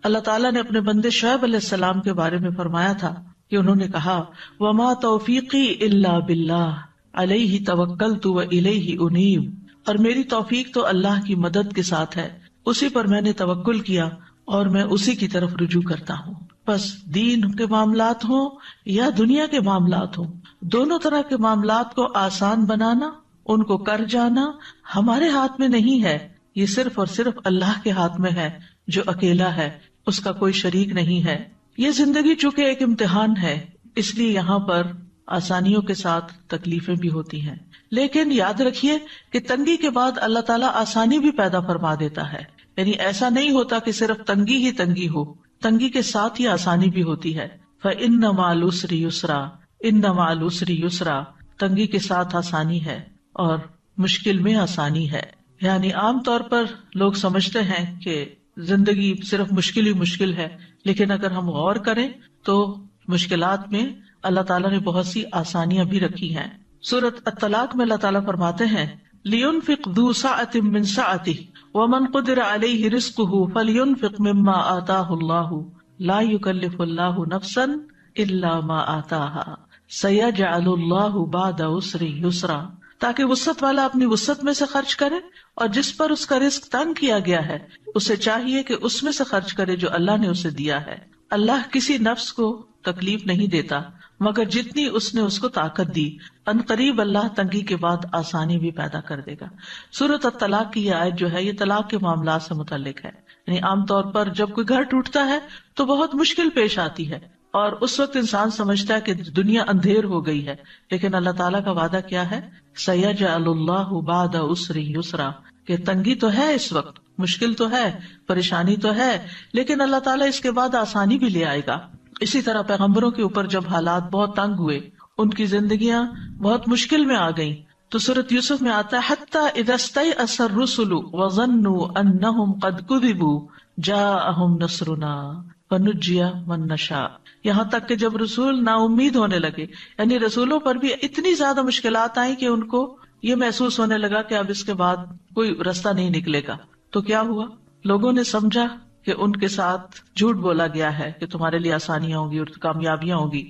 اللہ تعالیٰ نے اپنے بندے شعیب علیہ السلام کے بارے میں فرمایا تھا کہ انہوں نے کہا وما توفیقی الا باللہ علیہ توکلت والیہ انیب، اور میری توفیق تو اللہ کی مدد کے ساتھ ہے، اسی پر میں نے توکل کیا اور میں اسی کی طرف رجوع کرتا ہوں۔ بس دین کے معاملات ہوں یا دنیا کے معاملات ہوں، دونوں طرح کے معاملات کو آسان بنانا، ان کو کر جانا ہمارے ہاتھ میں نہیں ہے، یہ صرف اور صرف اللہ کے ہاتھ میں ہے جو اکیلا ہے، اس کا کوئی شریک نہیں ہے۔ یہ زندگی چونکہ ایک امتحان ہے، اس لیے یہاں پر آسانیوں کے ساتھ تکلیفیں بھی ہوتی ہیں، لیکن یاد رکھیے کہ تنگی کے بعد اللہ تعالیٰ آسانی بھی پیدا فرما دیتا ہے، یعنی ایسا نہیں ہوتا کہ صرف تنگی ہی تنگی ہو، تنگی کے ساتھ ہی آسانی بھی ہوتی ہے۔ فَإِنَّ مَعَ الْعُسْرِ يُسْرًا، إِنَّ مَعَ الْعُسْرِ يُسْرًا، تنگی کے ساتھ آسانی ہے اور مشکل میں آسانی ہے۔ یعنی عام طور پر لوگ سمجھتے ہیں کہ زندگی صرف مشکل ہی مشکل ہے، لیکن اگر ہم غور کریں تو مشکلات میں اللہ تعالیٰ نے بہت سی آسانیاں بھی رکھی ہیں۔ سورۃ الطلاق میں اللہ تعالیٰ فرماتے ہیں لِيُنْفِقْ ذُو سَعَةٍ مِّن سَعَتِهِ وَمَنْ قُدِرَ عَلَيْهِ رِزْقُهُ فَلْيُنْفِقْ مِمَّا آتَاهُ اللَّهُ لَا يُكَلِّفُ اللَّهُ نَفْسًا إِلَّا مَا آتَاهَا سَيَجْعَلُ اللَّهُ بَعْدَ عُسْرٍ يُسْرًا، تاکہ وسعت والا اپنی وسعت میں سے خرچ کرے، اور جس پر اس کا رزق تنگ کیا گیا ہے اسے چاہیے کہ اس میں سے خرچ کرے جو اللہ نے اسے دیا ہے۔ اللہ کسی نفس کو تکلیف نہیں دیتا مگر جتنی اس نے اس کو طاقت دی، ان قریب اللہ تنگی کے بعد آسانی بھی پیدا کر دے گا۔ سورۃ الطلاق کی یہ آیت جو ہے یہ طلاق کے معاملات سے متعلق ہے، یعنی عام طور پر جب کوئی گھر ٹوٹتا ہے تو بہت مشکل پیش آتی ہے، اور اس وقت انسان سمجھتا ہے کہ دنیا اندھیر ہو گئی ہے، لیکن اللہ تعالیٰ کا وعدہ کیا ہے؟ سَيَجْعَلُ اللَّهُ بَعْدَ عُسْرٍ يُسْرًا، کہ تنگی تو ہے، اس وقت مشکل تو ہے، پریشانی تو ہے، لیکن اللہ تعالیٰ اس کے بعد آسانی بھی لے آئے گا۔ اسی طرح پیغمبروں کے اوپر جب حالات بہت تنگ ہوئے، ان کی زندگیاں بہت مشکل میں آ گئیں، تو سورۃ یوسف میں آتا ہے حَتَّى إِذَا اسْتَيْأَسَ الرُّسُلُ وَظَنُّوا أَنَّهُمْ قَدْ كُذِبُوا جَاءَهُمْ نَصْرُنَا فَنُجِّيَ مَن نَّشَاءُ، یہاں تک کہ جب رسول نا امید ہونے لگے، یعنی رسولوں پر بھی اتنی زیادہ مشکلات آئیں کہ ان کو یہ محسوس ہونے لگا کہ اب اس کے بعد کوئی رستہ نہیں نکلے گا، تو کیا ہوا؟ لوگوں نے سمجھا کہ ان کے ساتھ جھوٹ بولا گیا ہے کہ تمہارے لیے آسانیاں ہوں گی اور کامیابیاں ہوں گی،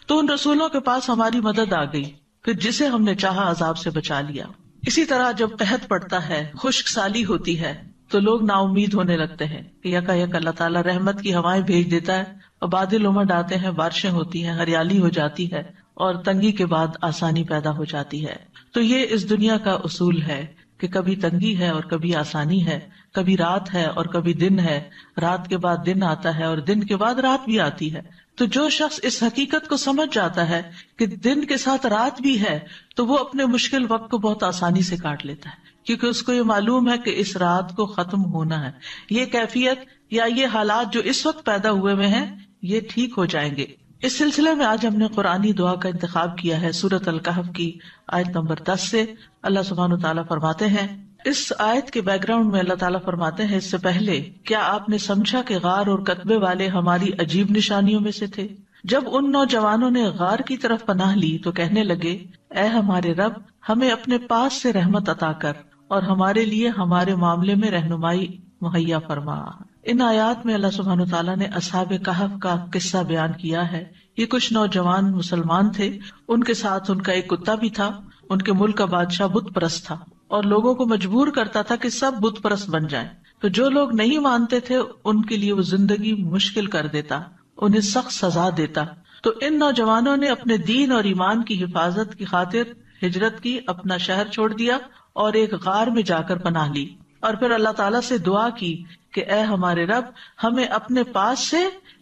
تو ان رسولوں کے پاس ہماری مدد آ گئی، پھر جسے ہم نے چاہا عذاب سے بچا لیا۔ اسی طرح جب قحط پڑتا ہے، خشک سالی ہوتی ہے، تو لوگ نا امید ہونے لگتے ہیں کہ یکا یک اللہ تعالیٰ رحمت کی ہوائیں بھیج دیتا ہے اور بادل امڑ آتے ہیں، بارشیں ہوتی ہیں، ہریالی ہو جاتی ہے، اور تنگی کے بعد آسانی پیدا ہو جاتی ہے۔ تو یہ اس دنیا کا اصول ہے کہ کبھی تنگی ہے اور کبھی آسانی ہے، کبھی رات ہے اور کبھی دن ہے، رات کے بعد دن آتا ہے اور دن کے بعد رات بھی آتی ہے۔ تو جو شخص اس حقیقت کو سمجھ جاتا ہے کہ دن کے ساتھ رات بھی ہے، تو وہ اپنے مشکل وقت کو بہت آسانی سے کاٹ لیتا ہے، کیونکہ اس کو یہ معلوم ہے کہ اس رات کو ختم ہونا ہے، یہ کیفیت یا یہ حالات جو اس وقت پیدا ہوئے ہوئے ہیں یہ ٹھیک ہو جائیں گے۔ اس سلسلے میں آج ہم نے قرآنی دعا کا انتخاب کیا ہے سورۃ الکہف کی آیت نمبر 10 سے۔ اللہ سبحانہ وتعالیٰ فرماتے ہیں، اس آیت کے بیک گراؤنڈ میں اللہ تعالیٰ فرماتے ہیں، اس سے پہلے کیا آپ نے سمجھا کہ غار اور کتبے والے ہماری عجیب نشانیوں میں سے تھے؟ جب ان نوجوانوں نے غار کی طرف پناہ لی تو کہنے لگے، اے ہمارے رب، ہمیں اپنے پاس سے رحمت عطا کر اور ہمارے لیے ہمارے معاملے میں رہنمائی مہیا فرما۔ ان آیات میں اللہ سبحانہ تعالیٰ نے اصحاب کہف کا قصہ بیان کیا ہے۔ یہ کچھ نوجوان مسلمان تھے، ان کے ساتھ ان کا ایک کتا بھی تھا۔ ان کے ملک کا بادشاہ بت پرست تھا اور لوگوں کو مجبور کرتا تھا کہ سب بت پرست بن جائیں، تو جو لوگ نہیں مانتے تھے ان کے لیے وہ زندگی مشکل کر دیتا، انہیں سخت سزا دیتا۔ تو ان نوجوانوں نے اپنے دین اور ایمان کی حفاظت کی خاطر ہجرت کی، اپنا شہر چھوڑ دیا اور ایک غار میں جا کر پناہ لی، اور پھر اللہ تعالیٰ سے دعا کی کہ اے ہمارے رب، ہمیں اپنے پاس سے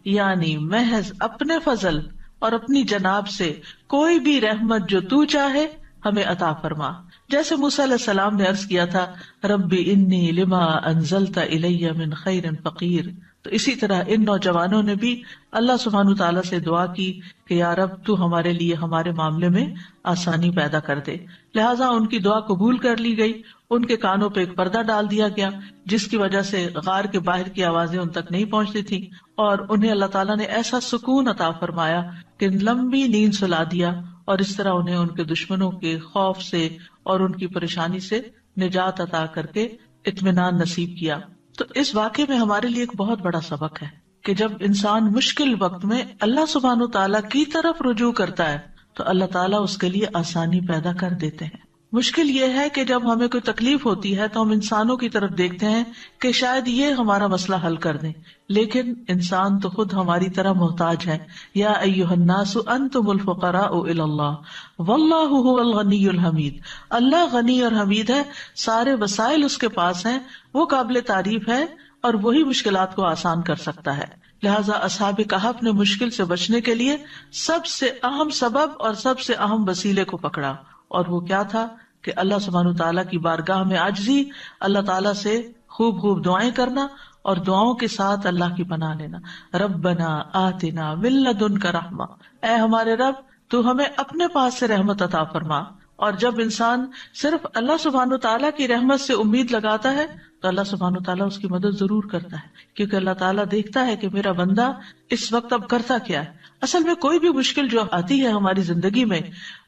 یعنی محض اپنے فضل اور اپنی جناب سے کوئی بھی رحمت جو تو چاہے ہمیں عطا فرما۔ جیسے موسیٰ علیہ السلام نے عرض کیا تھا، رب انی لما انزلت الی من خیر فقیر، تو اسی طرح ان نوجوانوں نے بھی اللہ سبحانہ تعالیٰ سے دعا کی کہ یا رب تو ہمارے لیے ہمارے معاملے میں آسانی پیدا کر دے، لہٰذا ان کی دعا قبول کر لی گئی۔ ان کے کانوں پہ ایک پردہ ڈال دیا گیا جس کی وجہ سے غار کے باہر کی آوازیں ان تک نہیں پہنچتی تھی، اور انہیں اللہ تعالیٰ نے ایسا سکون عطا فرمایا کہ لمبی نیند سلا دیا، اور اس طرح انہیں ان کے دشمنوں کے خوف سے اور ان کی پریشانی سے نجات عطا کر کے اطمینان نصیب کیا۔ تو اس واقعے میں ہمارے لیے ایک بہت بڑا سبق ہے کہ جب انسان مشکل وقت میں اللہ سبحانہ تعالیٰ کی طرف رجوع کرتا ہے تو اللہ تعالیٰ اس کے لیے آسانی پیدا کر دیتے ہیں. مشکل یہ ہے کہ جب ہمیں کوئی تکلیف ہوتی ہے تو ہم انسانوں کی طرف دیکھتے ہیں کہ شاید یہ ہمارا مسئلہ حل کر دیں، لیکن انسان تو خود ہماری طرح محتاج ہے. یا ایھا الناس انتم الفقراء الی اللہ واللہ ھو الغنی الحمید. اللہ غنی اور حمید ہے، سارے وسائل اس کے پاس ہیں، وہ قابل تعریف ہے اور وہی مشکلات کو آسان کر سکتا ہے. لہٰذا اصحاب کہف نے مشکل سے بچنے کے لیے سب سے اہم سبب اور سب سے اہم وسیلے کو پکڑا، اور وہ کیا تھا کہ اللہ سبحانہ تعالیٰ کی بارگاہ میں عاجزی، اللہ تعالیٰ سے خوب خوب دعائیں کرنا اور دعاؤں کے ساتھ اللہ کی پناہ لینا. ربنا آتنا من لدنک رحمہ، اے ہمارے رب تو ہمیں اپنے پاس سے رحمت عطا فرما. اور جب انسان صرف اللہ سبحانہ تعالیٰ کی رحمت سے امید لگاتا ہے تو اللہ سبحانہ تعالیٰ اس کی مدد ضرور کرتا ہے، کیونکہ اللہ تعالیٰ دیکھتا ہے کہ میرا بندہ اس وقت اب کرتا کیا ہے. اصل میں کوئی بھی مشکل جو آتی ہے ہماری زندگی میں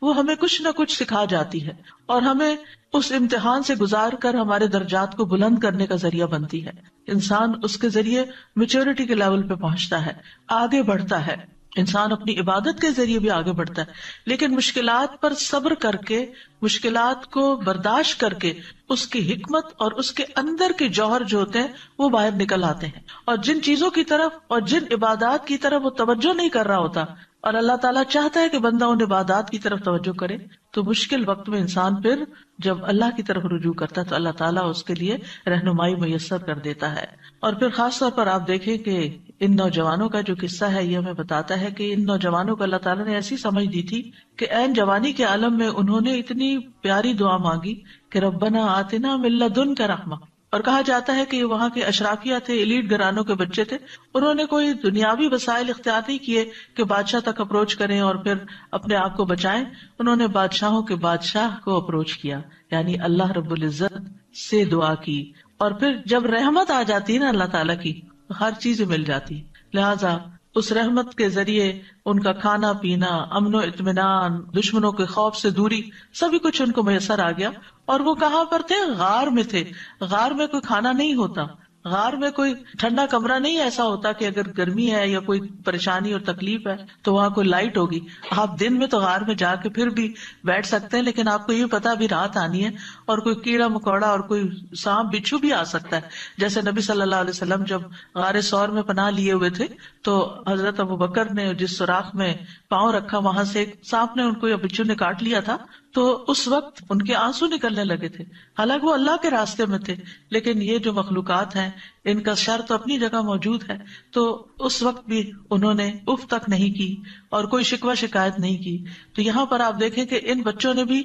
وہ ہمیں کچھ نہ کچھ سکھا جاتی ہے اور ہمیں اس امتحان سے گزار کر ہمارے درجات کو بلند کرنے کا ذریعہ بنتی ہے. انسان اس کے ذریعے میچورٹی کے لیول پہ پہنچتا ہے، آگے بڑھتا ہے. انسان اپنی عبادت کے ذریعے بھی آگے بڑھتا ہے، لیکن مشکلات پر صبر کر کے، مشکلات کو برداشت کر کے اس کی حکمت اور اس کے اندر کے جوہر جو ہوتے ہیں وہ باہر نکل آتے ہیں. اور جن چیزوں کی طرف اور جن عبادات کی طرف وہ توجہ نہیں کر رہا ہوتا اور اللہ تعالیٰ چاہتا ہے کہ بندہ ان عبادات کی طرف توجہ کرے، تو مشکل وقت میں انسان پھر جب اللہ کی طرف رجوع کرتا ہے تو اللہ تعالیٰ اس کے لیے رہنمائی میسر کر دیتا ہے. اور پھر خاص طور پر آپ دیکھیں کہ ان نوجوانوں کا جو قصہ ہے یہ ہمیں بتاتا ہے کہ ان نوجوانوں کو اللہ تعالیٰ نے ایسی سمجھ دی تھی کہ عین جوانی کے عالم میں انہوں نے اتنی پیاری دعا مانگی کہ ربنا آتنا من لدنک رحمہ. اور کہا جاتا ہے کہ یہ وہاں کے اشرافیہ تھے، ایلیٹ گھرانوں کے بچے تھے، انہوں نے کوئی دنیاوی وسائل اختیار نہیں کیے کہ بادشاہ تک اپروچ کریں اور پھر اپنے آپ کو بچائیں. انہوں نے بادشاہوں کے بادشاہ کو اپروچ کیا، یعنی اللہ رب العزت سے دعا کی. اور پھر جب رحمت آ جاتی ہے نا اللہ تعالیٰ کی تو ہر چیز مل جاتی. لہٰذا اس رحمت کے ذریعے ان کا کھانا پینا، امن و اطمینان، دشمنوں کے خوف سے دوری، سبھی کچھ ان کو میسر آ گیا. اور وہ کہاں پر تھے؟ غار میں تھے. غار میں کوئی کھانا نہیں ہوتا، غار میں کوئی ٹھنڈا کمرہ نہیں ایسا ہوتا کہ اگر گرمی ہے یا کوئی پریشانی اور تکلیف ہے تو وہاں کوئی لائٹ ہوگی. آپ دن میں تو غار میں جا کے پھر بھی بیٹھ سکتے ہیں، لیکن آپ کو یہ پتا بھی رات آنی ہے اور کوئی کیڑا مکوڑا اور کوئی سانپ بچھو بھی آ سکتا ہے. جیسے نبی صلی اللہ علیہ وسلم جب غار ثور میں پناہ لیے ہوئے تھے تو حضرت ابوبکر نے جس سوراخ میں پاؤں رکھا وہاں سے ایک سانپ نے ان کو یا بچھو نے کاٹ لیا تھا. تو اس وقت ان کے آنسو نکلنے لگے تھے، حالانکہ وہ اللہ کے راستے میں تھے، لیکن یہ جو مخلوقات ہیں ان کا شر تو اپنی جگہ موجود ہے. تو اس وقت بھی انہوں نے اف تک نہیں کی اور کوئی شکوہ شکایت نہیں کی. تو یہاں پر آپ دیکھیں کہ ان بچوں نے بھی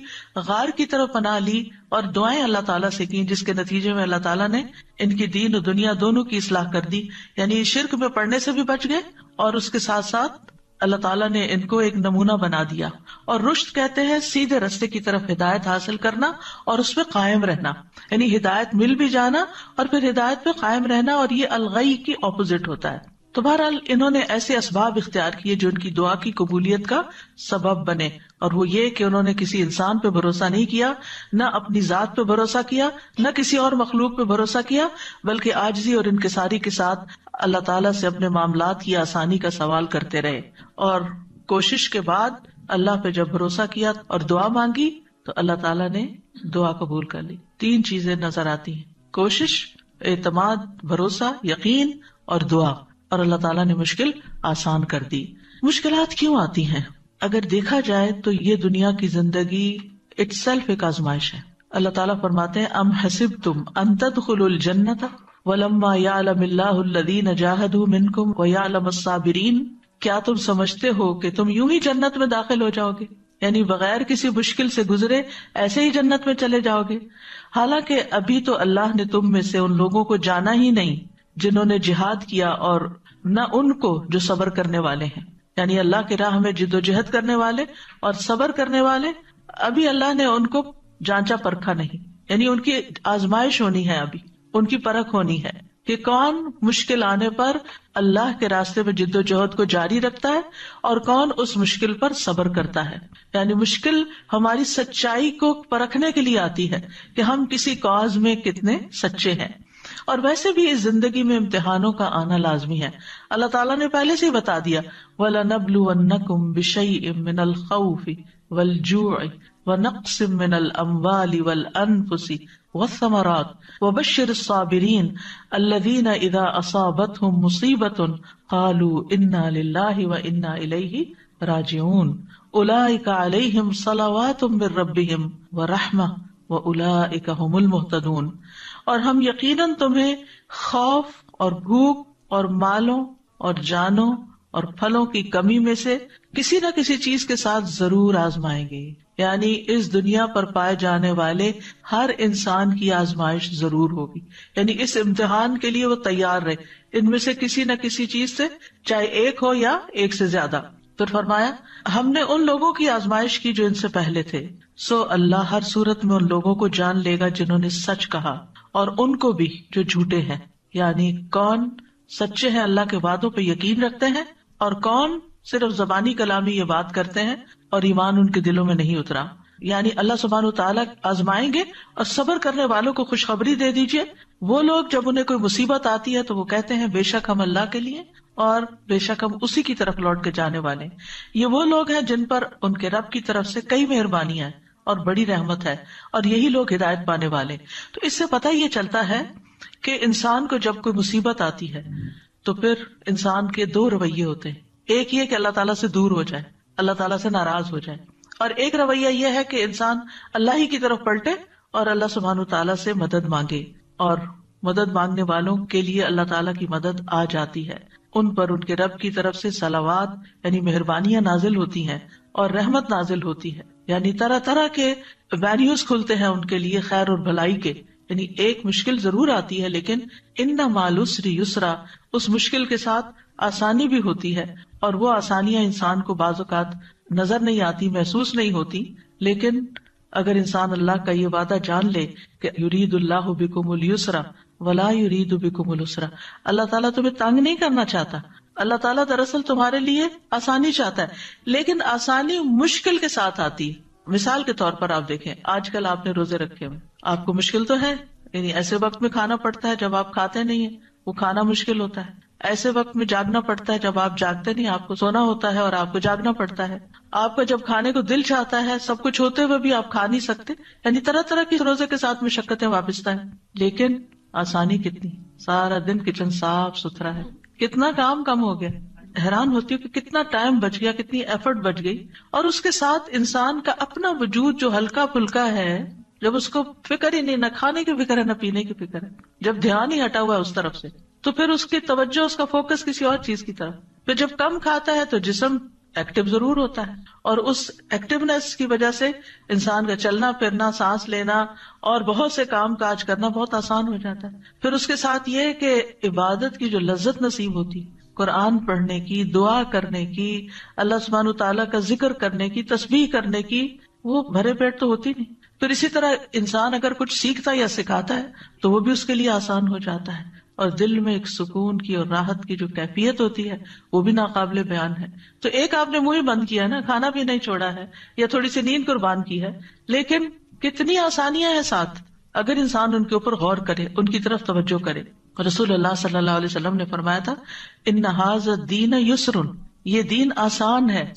غار کی طرف پناہ لی اور دعائیں اللہ تعالیٰ سے کی، جس کے نتیجے میں اللہ تعالیٰ نے ان کی دین و دنیا دونوں کی اصلاح کر دی. یعنی شرک میں پڑنے سے بھی بچ گئے اور اس کے ساتھ ساتھ اللہ تعالیٰ نے ان کو ایک نمونہ بنا دیا. اور رشد کہتے ہیں سیدھے رستے کی طرف ہدایت حاصل کرنا اور اس پہ قائم رہنا، یعنی ہدایت مل بھی جانا اور پھر ہدایت پہ قائم رہنا، اور یہ الغی کی اپوزٹ ہوتا ہے. تو بہرحال انہوں نے ایسے اسباب اختیار کیے جو ان کی دعا کی قبولیت کا سبب بنے، اور وہ یہ کہ انہوں نے کسی انسان پہ بھروسہ نہیں کیا، نہ اپنی ذات پہ بھروسہ کیا، نہ کسی اور مخلوق پہ بھروسہ کیا، بلکہ عاجزی اور انکساری کے ساتھ اللہ تعالیٰ سے اپنے معاملات کی آسانی کا سوال کرتے رہے. اور کوشش کے بعد اللہ پہ جب بھروسہ کیا اور دعا مانگی تو اللہ تعالیٰ نے دعا قبول کر لی. 3 چیزیں نظر آتی ہیں: کوشش، اعتماد، بھروسہ، یقین اور دعا. اور اللہ تعالیٰ نے مشکل آسان کر دی. مشکلات کیوں آتی ہیں؟ اگر دیکھا جائے تو یہ دنیا کی زندگی اٹ سیلف ایک آزمائش ہے. اللہ تعالیٰ فرماتے ہیں ام حسبتم ان تدخلوا الجنۃ ولما یعلم اللہ الذین جاہدوا منکم ویعلم الصابرین. کیا تم سمجھتے ہو کہ تم یوں ہی جنت میں داخل ہو جاؤ گے، یعنی بغیر کسی مشکل سے گزرے ایسے ہی جنت میں چلے جاؤ گے؟ حالانکہ ابھی تو اللہ نے تم میں سے ان لوگوں کو جانا ہی نہیں جنہوں نے جہاد کیا، اور نہ ان کو جو صبر کرنے والے ہیں. یعنی اللہ کی راہ میں جد و جہد کرنے والے اور صبر کرنے والے ابھی اللہ نے ان کو جانچا پرکھا نہیں. یعنی ان کی آزمائش ہونی ہے، ابھی ان کی پرکھ ہونی ہے کہ کون مشکل آنے پر اللہ کے راستے میں جد و جہد کو جاری رکھتا ہے اور کون اس مشکل پر صبر کرتا ہے. یعنی مشکل ہماری سچائی کو پرکھنے کے لیے آتی ہے کہ ہم کسی کاز میں کتنے سچے ہیں. اور ویسے بھی اس زندگی میں امتحانوں کا آنا لازمی ہے. اللہ تعالیٰ نے پہلے سے ہی بتا دیا وَلَنَبْلُوَنَّكُمْ بِشَيْءٍ مِّنَ الْخَوْفِ وَالْجُوعِ وَنَقْصٍ مِّنَ الْأَمْوَالِ وَالْأَنفُسِ وَالثَّمَرَاتِ وَبَشِّرِ الصَّابِرِينَ الَّذِينَ إِذَا أَصَابَتْهُمْ مُصِيبَةٌ قَالُوا إِنَّا لِلَّهِ وَإِنَّا إِلَيْهِ راجعون اولئک علیہم صلوات من ربہم ورحمہ واولئک ھم المہتدون. اور ہم یقیناً تمہیں خوف اور بھوک اور مالوں اور جانوں اور پھلوں کی کمی میں سے کسی نہ کسی چیز کے ساتھ ضرور آزمائیں گے. یعنی اس دنیا پر پائے جانے والے ہر انسان کی آزمائش ضرور ہوگی. یعنی اس امتحان کے لیے وہ تیار رہے, ان میں سے کسی نہ کسی چیز سے, چاہے ایک ہو یا ایک سے زیادہ. پھر فرمایا ہم نے ان لوگوں کی آزمائش کی جو ان سے پہلے تھے, سو اللہ ہر صورت میں ان لوگوں کو جان لے گا جنہوں نے سچ کہا, اور ان کو بھی جو جھوٹے ہیں. یعنی کون سچے ہیں, اللہ کے وعدوں پہ یقین رکھتے ہیں, اور کون صرف زبانی کلامی یہ بات کرتے ہیں اور ایمان ان کے دلوں میں نہیں اترا. یعنی اللہ سبحانہ وتعالیٰ آزمائیں گے, اور صبر کرنے والوں کو خوشخبری دے دیجئے. وہ لوگ جب انہیں کوئی مصیبت آتی ہے تو وہ کہتے ہیں بے شک ہم اللہ کے لیے اور بے شک ہم اسی کی طرف لوٹ کے جانے والے ہیں. یہ وہ لوگ ہیں جن پر ان کے رب کی طرف سے کئی مہربانیاں ہیں اور بڑی رحمت ہے, اور یہی لوگ ہدایت پانے والے. تو اس سے پتہ یہ چلتا ہے کہ انسان کو جب کوئی مصیبت آتی ہے تو پھر انسان کے دو رویے ہوتے ہیں. ایک یہ کہ اللہ تعالیٰ سے دور ہو جائے, اللہ تعالیٰ سے ناراض ہو جائے, اور ایک رویہ یہ ہے کہ انسان اللہ ہی کی طرف پلٹے اور اللہ سبحانہ تعالیٰ سے مدد مانگے. اور مدد مانگنے والوں کے لیے اللہ تعالیٰ کی مدد آ جاتی ہے, ان پر ان کے رب کی طرف سے صلوات یعنی مہربانیاں نازل ہوتی ہیں اور رحمت نازل ہوتی ہے. یعنی طرح طرح کے وینیوز کھلتے ہیں ان کے لیے خیر اور بھلائی کے. یعنی ایک مشکل ضرور آتی ہے لیکن ان مع العسر یسرا, اس مشکل کے ساتھ آسانی بھی ہوتی ہے. اور وہ آسانیاں انسان کو بعض اوقات نظر نہیں آتی, محسوس نہیں ہوتی, لیکن اگر انسان اللہ کا یہ وعدہ جان لے کہ یرید اللہ بکم اليسر ولا یرید بکم العسر, اللہ تعالیٰ تمہیں تنگ نہیں کرنا چاہتا, اللہ تعالیٰ دراصل تمہارے لیے آسانی چاہتا ہے, لیکن آسانی مشکل کے ساتھ آتی ہے. مثال کے طور پر آپ دیکھیں, آج کل آپ نے روزے رکھے ہوئے, آپ کو مشکل تو ہے, یعنی ایسے وقت میں کھانا پڑتا ہے جب آپ کھاتے نہیں ہیں, وہ کھانا مشکل ہوتا ہے. ایسے وقت میں جاگنا پڑتا ہے جب آپ جاگتے نہیں, آپ کو سونا ہوتا ہے اور آپ کو جاگنا پڑتا ہے. آپ کا جب کھانے کو دل چاہتا ہے, سب کچھ ہوتے ہوئے بھی آپ کھا نہیں سکتے. یعنی طرح طرح کی روزے کے ساتھ مشقتیں وابستہ ہیں, لیکن آسانی کتنی, سارا دن کچن صاف ستھرا ہے, کتنا کام کم ہو گیا. حیران ہوتی ہوں کہ کتنا ٹائم بچ گیا, کتنی ایفرٹ بچ گئی. اور اس کے ساتھ انسان کا اپنا وجود جو ہلکا پھلکا ہے, جب اس کو فکر ہی نہیں, نہ کھانے کی فکر ہے نہ پینے کی فکر ہے, جب دھیان ہی ہٹا ہوا ہے اس طرف سے, تو پھر اس کی توجہ, اس کا فوکس کسی اور چیز کی طرف. پھر جب کم کھاتا ہے تو جسم ایکٹیو ضرور ہوتا ہے, اور اس ایکٹیونیس کی وجہ سے انسان کا چلنا پھرنا, سانس لینا اور بہت سے کام کاج کرنا بہت آسان ہو جاتا ہے. پھر اس کے ساتھ یہ کہ عبادت کی جو لذت نصیب ہوتی, قرآن پڑھنے کی, دعا کرنے کی, اللہ سبحانہ تعالیٰ کا ذکر کرنے کی, تسبیح کرنے کی, وہ بھرے پیٹ تو ہوتی نہیں. پھر اسی طرح انسان اگر کچھ سیکھتا یا سکھاتا ہے تو وہ بھی اس کے لیے آسان ہو جاتا ہے, اور دل میں ایک سکون کی اور راحت کی جو کیفیت ہوتی ہے وہ بھی ناقابل بیان ہے. تو ایک آپ نے منہ بند کیا نا, کھانا بھی نہیں چھوڑا ہے, یا تھوڑی سی نیند قربان کی ہے, لیکن کتنی آسانیاں ہیں ساتھ اگر انسان ان کے اوپر غور کرے, ان کی طرف توجہ کرے. رسول اللہ صلی اللہ علیہ وسلم نے فرمایا تھا ان ھذا الدین یسر, یہ دین آسان ہے.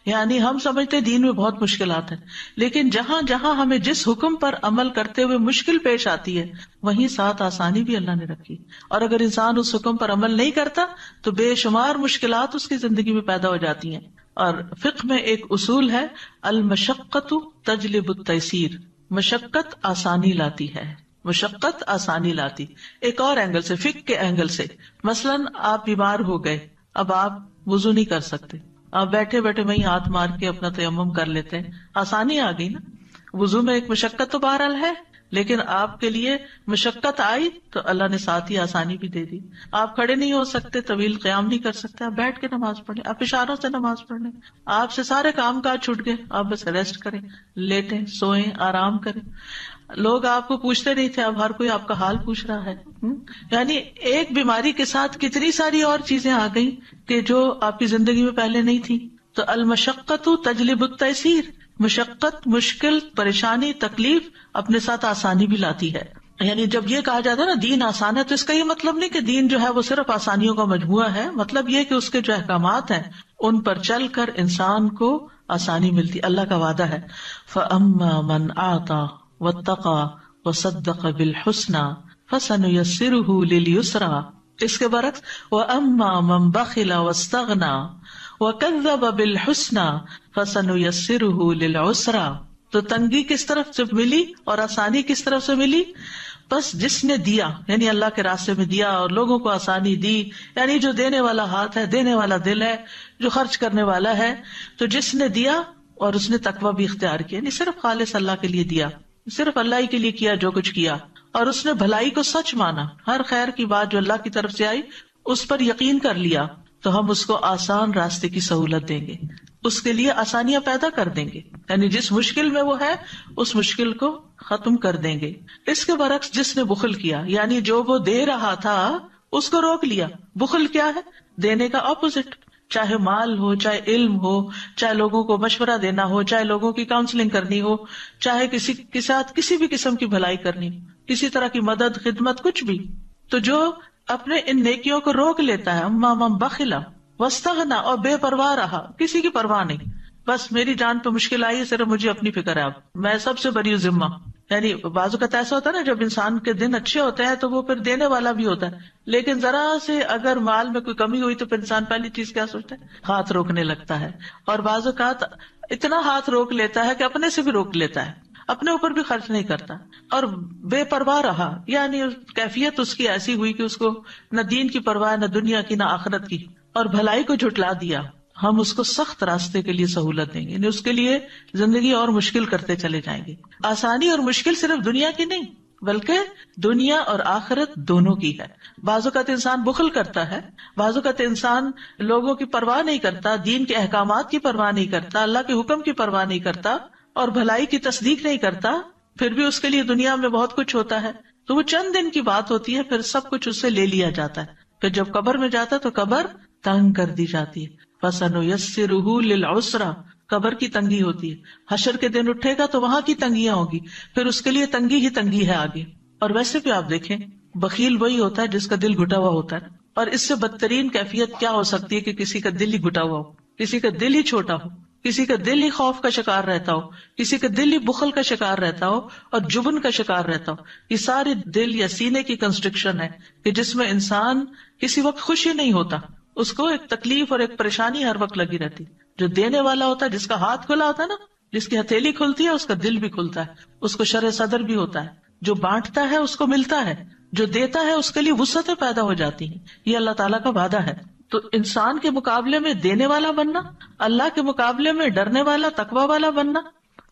یعنی ہم سمجھتے دین میں بہت مشکلات ہیں, لیکن جہاں جہاں ہمیں جس حکم پر عمل کرتے ہوئے مشکل پیش آتی ہے وہیں ساتھ آسانی بھی اللہ نے رکھی. اور اگر انسان اس حکم پر عمل نہیں کرتا تو بے شمار مشکلات اس کی زندگی میں پیدا ہو جاتی ہیں. اور فقہ میں ایک اصول ہے المشقۃ تجلب التیسیر, مشقت آسانی لاتی ہے, مشقت آسانی لاتی. ایک اور اینگل سے, فقہ کے اینگل سے, مثلاً آپ بیمار ہو گئے, اب آپ وضو نہیں کر سکتے, آپ بیٹھے بیٹھے وہیں ہاتھ مار کے اپنا تیمم کر لیتے ہیں, آسانی آ گئی نا. وضو میں ایک مشقت تو بہرحال ہے, لیکن آپ کے لیے مشقت آئی تو اللہ نے ساتھ ہی آسانی بھی دے دی. آپ کھڑے نہیں ہو سکتے, طویل قیام نہیں کر سکتے, آپ بیٹھ کے نماز پڑھ لیں, آپ اشاروں سے نماز پڑھ لیں, آپ سے سارے کام کاج چھوٹ گئے, آپ بس ریسٹ کریں, لیٹیں, سوئیں, آرام کریں. لوگ آپ کو پوچھتے نہیں تھے, اب ہر کوئی آپ کا حال پوچھ رہا ہے. یعنی ایک بیماری کے ساتھ کتنی ساری اور چیزیں آ گئی کہ جو آپ کی زندگی میں پہلے نہیں تھی. تو المشقۃ تجلب التیسیر, مشقت, مشکل, پریشانی, تکلیف اپنے ساتھ آسانی بھی لاتی ہے. یعنی جب یہ کہا جاتا ہے نا دین آسان ہے، تو اس کا یہ مطلب نہیں کہ دین جو ہے وہ صرف آسانیوں کا مجموعہ ہے. مطلب یہ کہ اس کے جو احکامات ہیں ان پر چل کر انسان کو آسانی ملتی. اللہ کا وعدہ ہے فَأَمَّا مَنْ أَعْطَى وَاتَّقَى وَصَدَّقَ بِالْحُسْنَى فَسَنُيَسِّرُهُ لِلْيُسْرَى. اس کے برعکس وَأَمَّا مَنْ بَخِلَ وَاسْتَغْنَى وَكَذَّبَ بِالْحُسْنَى فَسَنُيَسِّرُهُ لِلْعُسْرَى. تو تنگی کس طرف سے ملی اور آسانی کس طرف سے ملی؟ بس جس نے دیا، یعنی اللہ کے راستے میں دیا اور لوگوں کو آسانی دی، یعنی جو دینے والا ہاتھ ہے، دینے والا دل ہے، جو خرچ کرنے والا ہے، تو جس نے دیا اور اس نے تقویٰ بھی اختیار کیا، یعنی صرف خالص اللہ کے لیے دیا، صرف اللہ ہی کے لیے کیا جو کچھ کیا، اور اس نے بھلائی کو سچ مانا، ہر خیر کی بات جو اللہ کی طرف سے آئی اس پر یقین کر لیا، تو ہم اس کو آسان راستے کی سہولت دیں گے، اس کے لیے آسانیاں پیدا کر دیں گے، یعنی جس مشکل میں وہ ہے اس مشکل کو ختم کر دیں گے. اس کے برعکس جس نے بخل کیا، یعنی جو وہ دے رہا تھا اس کو روک لیا. بخل کیا ہے؟ دینے کا اپوزٹ، چاہے مال ہو، چاہے علم ہو، چاہے لوگوں کو مشورہ دینا ہو، چاہے لوگوں کی کاؤنسلنگ کرنی ہو، چاہے کسی کے ساتھ کسی بھی قسم کی بھلائی کرنی ہو، کسی طرح کی مدد، خدمت، کچھ بھی. تو جو اپنے ان نیکیوں کو روک لیتا ہے، اما من بخلا واستغنى، اور بے پرواہ رہا، کسی کی پرواہ نہیں، بس میری جان پہ مشکل آئی ہے، صرف مجھے اپنی فکر ہے، اب میں سب سے بری ذمہ. یعنی بعض اوقات ایسا ہوتا ہے نا، جب انسان کے دن اچھے ہوتے ہیں تو وہ پھر دینے والا بھی ہوتا ہے، لیکن ذرا سے اگر مال میں کوئی کمی ہوئی تو پھر انسان پہلی چیز کیا سوچتا ہے؟ ہاتھ روکنے لگتا ہے. اور بعض اوقات اتنا ہاتھ روک لیتا ہے کہ اپنے سے بھی روک لیتا ہے، اپنے اوپر بھی خرچ نہیں کرتا، اور بے پرواہ رہا، یعنی کیفیت اس کی ایسی ہوئی کہ اس کو نہ دین کی پرواہ، نہ دنیا کی، نہ آخرت کی، اور بھلائی کو جھٹلا دیا. ہم اس کو سخت راستے کے لیے سہولت دیں گے، یعنی اس کے لیے زندگی اور مشکل کرتے چلے جائیں گے. آسانی اور مشکل صرف دنیا کی نہیں بلکہ دنیا اور آخرت دونوں کی ہے. بعض اوقات انسان بخل کرتا ہے، بعض اوقات انسان لوگوں کی پرواہ نہیں کرتا، دین کے احکامات کی پرواہ نہیں کرتا، اللہ کے حکم کی پرواہ نہیں کرتا، اور بھلائی کی تصدیق نہیں کرتا، پھر بھی اس کے لیے دنیا میں بہت کچھ ہوتا ہے. تو وہ چند دن کی بات ہوتی ہے، پھر سب کچھ اس سے لے لیا جاتا ہے. پھر جب قبر میں جاتا ہے تو قبر تنگ کر دی جاتی ہے. فَسَنُيَسِّرُهُ لِلْعُسْرَى، قبر کی تنگی ہوتی ہے. حشر کے دن اٹھے گا تو وہاں کی تنگیاں ہوگی، پھر اس کے لیے تنگی ہی تنگی ہے آگے. اور ویسے بھی آپ دیکھیں، بخیل وہی ہوتا ہے جس کا دل گھٹا ہوا ہوتا ہے، اور اس سے بدترین کیفیت کیا ہو سکتی ہے کہ کسی کا دل ہی گھٹا ہوا ہو، کسی کا دل ہی چھوٹا ہو، کسی کا دل ہی خوف کا شکار رہتا ہو، کسی کا دل ہی بخل کا شکار رہتا ہو اور جبن کا شکار رہتا ہو. یہ سارے دل یا سینے کی کنسٹرکشن ہے کہ جس میں انسان کسی وقت خوشی نہیں ہوتا، اس کو ایک تکلیف اور ایک پریشانی ہر وقت لگی رہتی. جو دینے والا ہوتا ہے، جس کا ہاتھ کھلا ہوتا ہے نا، جس کی ہتھیلی کھلتی ہے، اس کا دل بھی کھلتا ہے، اس کو شرح صدر بھی ہوتا ہے. جو بانٹتا ہے اس کو ملتا ہے، جو دیتا ہے اس کے لیے وسعتیں پیدا ہو جاتی ہیں. یہ اللہ تعالیٰ کا وعدہ ہے. تو انسان کے مقابلے میں دینے والا بننا، اللہ کے مقابلے میں ڈرنے والا، تقوی والا بننا،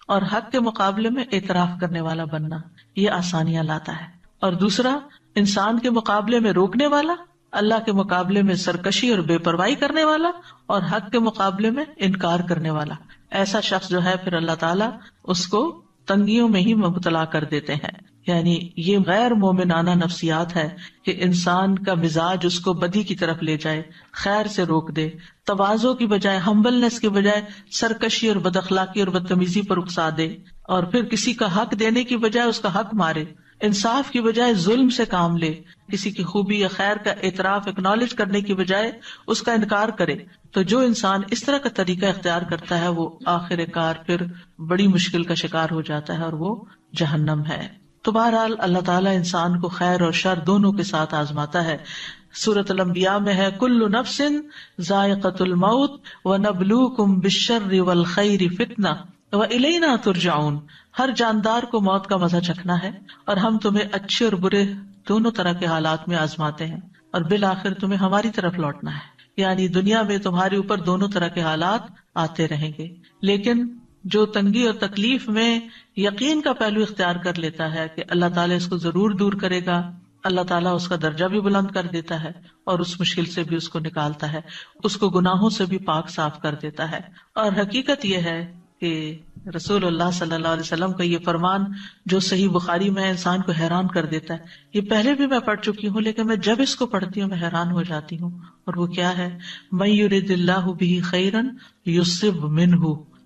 اور حق کے مقابلے میں اعتراف کرنے والا بننا، یہ آسانیاں لاتا ہے. اور دوسرا، انسان کے مقابلے میں روکنے والا، اللہ کے مقابلے میں سرکشی اور بے پرواہی کرنے والا، اور حق کے مقابلے میں انکار کرنے والا. ایسا شخص جو ہے پھر اللہ تعالیٰ اس کو تنگیوں میں ہی مبتلا کر دیتے ہیں. یعنی یہ غیر مومنانہ نفسیات ہے کہ انسان کا مزاج اس کو بدی کی طرف لے جائے، خیر سے روک دے، تواضع کی بجائے، ہمبلنس کی بجائے سرکشی اور بد اخلاقی اور بدتمیزی پر اکسا دے، اور پھر کسی کا حق دینے کی بجائے اس کا حق مارے، انصاف کی بجائے ظلم سے کام لے، کسی کی خوبی یا خیر کا اعتراف اکنالج کرنے کی بجائے اس کا انکار کرے. تو جو انسان اس طرح کا طریقہ اختیار کرتا ہے وہ آخر کار پھر بڑی مشکل کا شکار ہو جاتا ہے، اور وہ جہنم ہے. تو بہرحال اللہ تعالیٰ انسان کو خیر اور شر دونوں کے ساتھ آزماتا ہے. سورۃ الانبیاء میں ہے کل نفس ذائقۃ الموت ونبلوکم بالشر والخیر فتنہ وإلینا ترجعون. ہر جاندار کو موت کا مزہ چکھنا ہے، اور ہم تمہیں اچھے اور برے دونوں طرح کے حالات میں آزماتے ہیں، اور بالآخر تمہیں ہماری طرف لوٹنا ہے. یعنی دنیا میں تمہارے اوپر دونوں طرح کے حالات آتے رہیں گے. لیکن جو تنگی اور تکلیف میں یقین کا پہلو اختیار کر لیتا ہے کہ اللہ تعالیٰ اس کو ضرور دور کرے گا، اللہ تعالیٰ اس کا درجہ بھی بلند کر دیتا ہے، اور اس مشکل سے بھی اس کو نکالتا ہے، اس کو گناہوں سے بھی پاک صاف کر دیتا ہے. اور حقیقت یہ ہے کہ رسول اللہ صلی اللہ علیہ وسلم کا یہ فرمان جو صحیح بخاری میں انسان کو حیران کر دیتا ہے، یہ پہلے بھی میں پڑھ چکی ہوں، لیکن میں جب اس کو پڑھتی ہوں میں حیران ہو جاتی ہوں. اور وہ کیا ہے؟ من یرد اللہ بہ خیرا یصب منہ،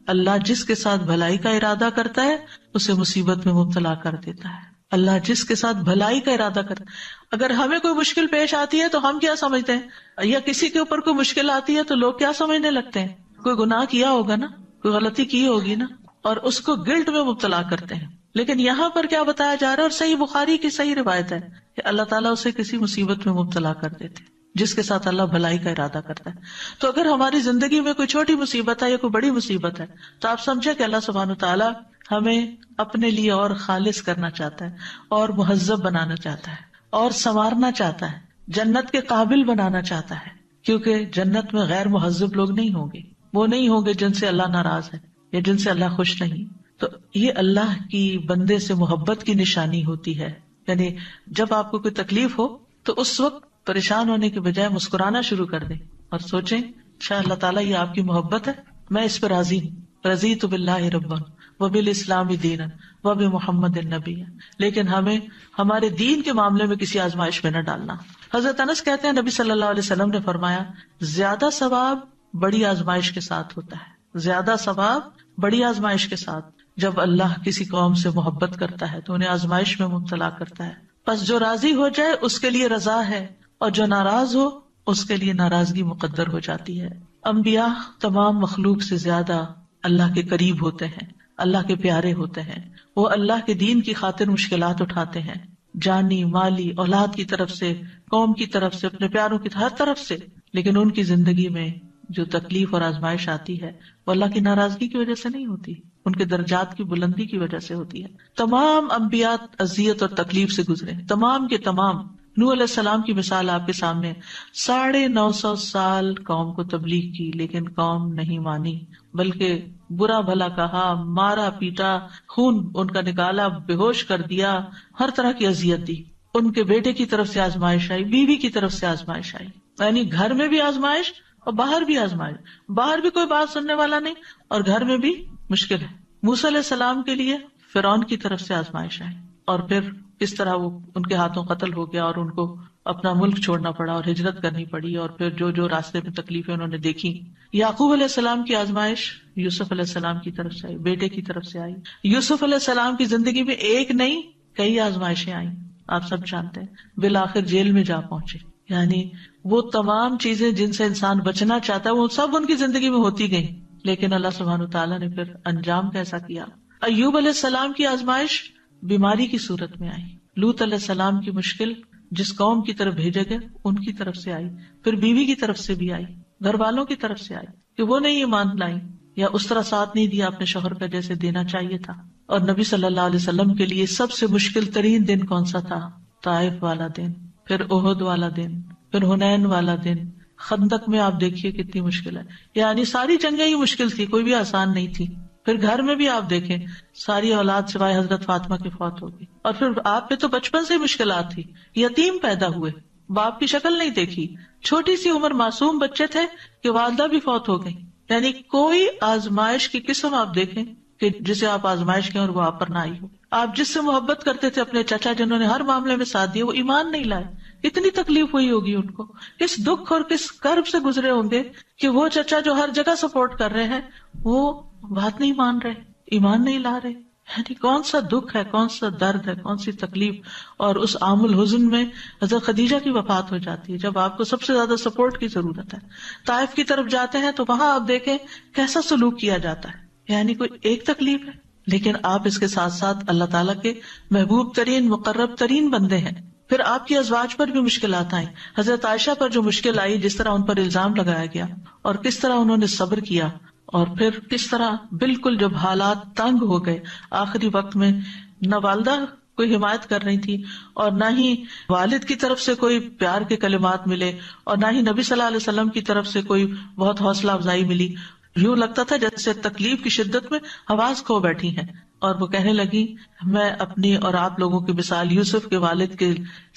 اللہ جس کے ساتھ بھلائی کا ارادہ کرتا ہے اسے مصیبت میں مبتلا کر دیتا ہے. اللہ جس کے ساتھ بھلائی کا ارادہ کرتا ہے. اگر ہمیں کوئی مشکل پیش آتی ہے تو ہم کیا سمجھتے ہیں, یا کسی کے اوپر کوئی مشکل آتی ہے تو لوگ کیا سمجھنے لگتے ہیں, کوئی گناہ کیا ہوگا نا, کوئی غلطی کی ہوگی نا, اور اس کو گلٹ میں مبتلا کرتے ہیں. لیکن یہاں پر کیا بتایا جا رہا ہے, اور صحیح بخاری کی صحیح روایت ہے کہ اللہ تعالیٰ اسے کسی مصیبت میں مبتلا کر دیتے جس کے ساتھ اللہ بھلائی کا ارادہ کرتا ہے. تو اگر ہماری زندگی میں کوئی چھوٹی مصیبت ہے یا کوئی بڑی مصیبت ہے تو آپ سمجھے کہ اللہ سبحانہ وتعالیٰ ہمیں اپنے لیے اور خالص کرنا چاہتا ہے, اور مہذب بنانا چاہتا ہے, اور سنوارنا چاہتا ہے, جنت کے قابل بنانا چاہتا ہے. کیونکہ جنت میں غیر مہذب لوگ نہیں ہوں گے, وہ نہیں ہوں گے جن سے اللہ ناراض ہے یا جن سے اللہ خوش نہیں. تو یہ اللہ کی بندے سے محبت کی نشانی ہوتی ہے. یعنی جب آپ کو کوئی تکلیف ہو تو اس وقت پریشان ہونے کے بجائے مسکرانا شروع کر دیں اور سوچیں شاید اللہ تعالیٰ یہ آپ کی محبت ہے, میں اس پہ راضی ہوں. رضیت باللہ ربا وبالاسلام دینا وبمحمد النبی. لیکن ہمیں ہمارے دین کے معاملے میں کسی آزمائش میں نہ ڈالنا. حضرت انس کہتے ہیں نبی صلی اللہ علیہ وسلم نے فرمایا زیادہ ثواب بڑی آزمائش کے ساتھ ہوتا ہے, زیادہ ثواب بڑی آزمائش کے ساتھ. جب اللہ کسی قوم سے محبت کرتا ہے تو انہیں آزمائش میں مبتلا کرتا ہے. بس جو راضی ہو جائے اس کے لیے رضا ہے, اور جو ناراض ہو اس کے لیے ناراضگی مقدر ہو جاتی ہے. انبیاء تمام مخلوق سے زیادہ اللہ کے قریب ہوتے ہیں, اللہ کے پیارے ہوتے ہیں. وہ اللہ کے دین کی خاطر مشکلات اٹھاتے ہیں, جانی مالی اولاد کی طرف سے, قوم کی طرف سے, اپنے پیاروں کی ہر طرف سے. لیکن ان کی زندگی میں جو تکلیف اور آزمائش آتی ہے وہ اللہ کی ناراضگی کی وجہ سے نہیں ہوتی, ان کے درجات کی بلندی کی وجہ سے ہوتی ہے. تمام انبیاء اذیت اور تکلیف سے گزرے, تمام کے تمام. نوح علیہ السلام کی مثال آپ کے سامنے, 950 سال قوم کو تبلیغ کی لیکن قوم نہیں مانی, بلکہ برا بھلا کہا, مارا پیٹا, خون ان کا نکالا, بے ہوش کر دیا, ہر طرح کی اذیت دی. ان کے بیٹے کی طرف سے آزمائش آئی, بیوی کی طرف سے آزمائش آئی, یعنی گھر میں بھی آزمائش اور باہر بھی آزمائش. باہر بھی کوئی بات سننے والا نہیں اور گھر میں بھی مشکل ہے. موسیٰ علیہ السلام کے لیے فرعون کی طرف سے آزمائش آئی, اور پھر کس طرح وہ ان کے ہاتھوں قتل ہو گیا اور ان کو اپنا ملک چھوڑنا پڑا اور ہجرت کرنی پڑی, اور پھر جو جو راستے میں تکلیفیں انہوں نے دیکھی. یعقوب علیہ السلام کی آزمائش یوسف علیہ السلام کی طرف سے آئی, بیٹے کی طرف سے آئی. یوسف علیہ السلام کی زندگی میں ایک نہیں کئی آزمائشیں آئیں, آپ سب جانتے ہیں. بالآخر جیل میں جا پہنچے, یعنی وہ تمام چیزیں جن سے انسان بچنا چاہتا ہے وہ سب ان کی زندگی میں ہوتی گئیں. لیکن اللہ سبحانہ تعالیٰ نے پھر انجام کیسا کیا. ایوب علیہ السلام کی آزمائش بیماری کی صورت میں آئی. لوط علیہ السلام کی مشکل جس قوم کی طرف بھیجے گئے ان کی طرف سے آئی, پھر بیوی کی طرف سے بھی آئی, گھر والوں کی طرف سے آئی کہ وہ نہیں ایمان لائیں یا اس طرح ساتھ نہیں دیا اپنے شوہر کا جیسے دینا چاہیے تھا. اور نبی صلی اللہ علیہ وسلم کے لیے سب سے مشکل ترین دن کون سا تھا؟ طائف والا دن, پھر احد والا دن, پھر حنین والا دن. خندق میں آپ دیکھیے کتنی مشکل ہے, یعنی ساری جنگیں ہی مشکل تھی, کوئی بھی آسان نہیں تھی. پھر گھر میں بھی آپ دیکھیں ساری اولاد سوائے حضرت فاطمہ کی فوت ہوگی, اور پھر آپ پہ تو بچپن سے مشکلات تھی, یتیم پیدا ہوئے, باپ کی شکل نہیں دیکھی, چھوٹی سی عمر معصوم بچے تھے کہ والدہ بھی فوت ہو گئی. یعنی کوئی آزمائش کی قسم آپ دیکھیں کہ جسے آپ آزمائش کے اور وہ آپ پر نہ آئی ہو. آپ جس سے محبت کرتے تھے اپنے چچا جنہوں نے ہر معاملے میں ساتھ دیا, وہ ایمان نہیں لائے, اتنی تکلیف ہوئی ہوگی ان کو, کس دکھ اور کس کرب سے گزرے ہوں گے کہ وہ چچا جو ہر جگہ سپورٹ کر رہے ہیں وہ بات نہیں مان رہے, ایمان نہیں لا رہے. یعنی کون سا دکھ ہے, کون سا درد ہے, کون سی تکلیف. اور اس عام الحزن میں حضرت خدیجہ کی وفات ہو جاتی ہے جب آپ کو سب سے زیادہ سپورٹ کی ضرورت ہے. طائف کی طرف جاتے ہیں تو وہاں آپ دیکھیں کیسا سلوک کیا جاتا ہے, یعنی کوئی ایک تکلیف ہے لیکن آپ اس کے ساتھ ساتھ اللہ تعالیٰ کے محبوب ترین مقرب ترین بندے ہیں. پھر آپ کی ازواج پر بھی مشکلات آئیں. حضرت عائشہ پر جو مشکل آئی, جس طرح ان پر الزام لگایا گیا اور کس طرح انہوں نے صبر کیا, اور پھر کس طرح بالکل جب حالات تنگ ہو گئے آخری وقت میں, نہ والدہ کوئی حمایت کر رہی تھی اور نہ ہی والد کی طرف سے کوئی پیار کے کلمات ملے اور نہ ہی نبی صلی اللہ علیہ وسلم کی طرف سے کوئی بہت حوصلہ افزائی ملی. یوں لگتا تھا جیسے تکلیف کی شدت میں حواس کھو بیٹھی ہیں, اور وہ کہنے لگی میں اپنی اور آپ لوگوں کی مثال یوسف کے والد کے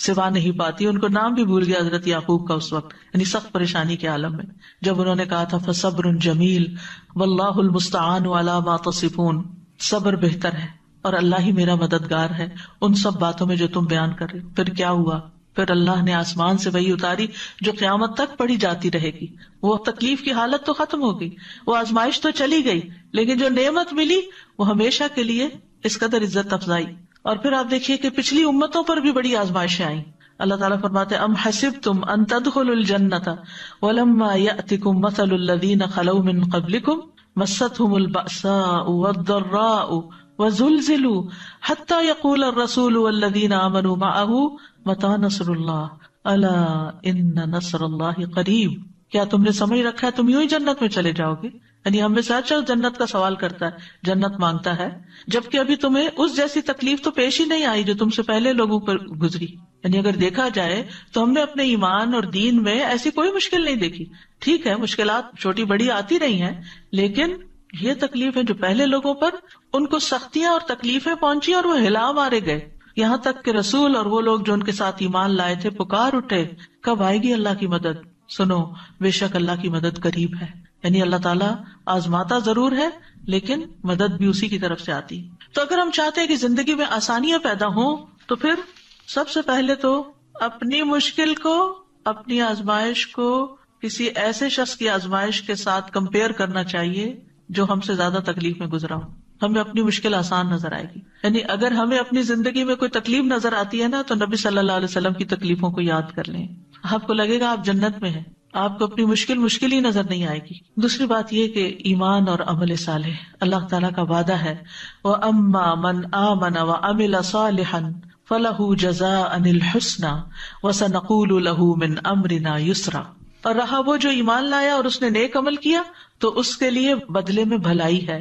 سوا نہیں پاتی. ان کو نام بھی بھول گیا حضرت یعقوب کا اس وقت, یعنی سخت پریشانی کے عالم میں, جب انہوں نے کہا تھا فصبر جمیل واللہ المستعان علی ما تصفون, صبر بہتر ہے اور اللہ ہی میرا مددگار ہے ان سب باتوں میں جو تم بیان کر رہے. پھر کیا ہوا؟ پھر اللہ نے آسمان سے وحی اتاری جو قیامت تک پڑھی جاتی رہے گی. وہ تکلیف کی حالت تو ختم ہو گئی, وہ آزمائش تو چلی گئی, لیکن جو نعمت ملی وہ ہمیشہ کے لیے اس قدر عزت افزائی اور پھر آپ دیکھیے کہ پچھلی امتوں پر بھی بڑی آزمائشیں آئیں. اللہ تعالیٰ فرماتے ام حسبتم ان تدخلوا الجنۃ ولما یأتکم مثل الذین خلوا من قبلکم مستهم البأساء والضراء وزلزلوا حتى يقول الرسول والذین آمنوا معه متى نصر اللہ الا ان نصر اللہ قریب. کیا تم نے سمجھ رکھا ہے تم یوں ہی جنت میں چلے جاؤ گے؟ یعنی ہم میں سے ہر شخص جنت کا سوال کرتا ہے، جنت مانگتا ہے، جبکہ ابھی تمہیں اس جیسی تکلیف تو پیش ہی نہیں آئی جو تم سے پہلے لوگوں پر گزری. یعنی اگر دیکھا جائے تو ہم نے اپنے ایمان اور دین میں ایسی کوئی مشکل نہیں دیکھی. ٹھیک ہے مشکلات چھوٹی بڑی آتی رہی ہیں، لیکن یہ تکلیفیں جو پہلے لوگوں پر ان کو سختیاں اور تکلیفیں پہنچی اور وہ ہلا مارے گئے، یہاں تک کہ رسول اور وہ لوگ جو ان کے ساتھ ایمان لائے تھے پکار اٹھے کب آئے گی اللہ کی مدد. سنو بے شک اللہ کی مدد قریب ہے. یعنی اللہ تعالیٰ آزماتا ضرور ہے لیکن مدد بھی اسی کی طرف سے آتی. تو اگر ہم چاہتے ہیں کہ زندگی میں آسانیاں پیدا ہوں تو پھر سب سے پہلے تو اپنی مشکل کو، اپنی آزمائش کو کسی ایسے شخص کی آزمائش کے ساتھ کمپیئر کرنا چاہیے جو ہم سے زیادہ تکلیف میں گزرا ہو. ہمیں اپنی مشکل آسان نظر آئے گی. یعنی اگر ہمیں اپنی زندگی میں کوئی تکلیف نظر آتی ہے نا تو نبی صلی اللہ علیہ وسلم کی تکلیفوں کو یاد کر لیں. آپ کو لگے گا آپ جنت میں ہیں، آپ کو اپنی مشکل ہی نظر نہیں آئے گی. دوسری بات یہ کہ ایمان اور عمل صالح، اللہ تعالیٰ کا وعدہ ہے وَأَمَّا مَنْ آمَنَ وَعَمِلَ صَالِحًا فَلَهُ جَزَاءً الْحُسْنَى وَسَنَقُولُ لَهُ مِنْ أَمْرِنَا يُسْرًا. اور رہا وہ جو ایمان لایا اور اس نے نیک عمل کیا تو اس کے لیے بدلے میں بھلائی ہے،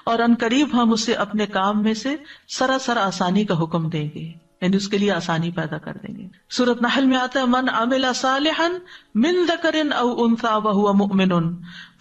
اور ان قریب ہم اسے اپنے کام میں سے سراسر آسانی کا حکم دیں گے، یعنی اس کے لیے آسانی پیدا کر دیں گے. سورۃ نحل میں آتا ہے من عمل صالحا من ذکر او انثى وهو مؤمن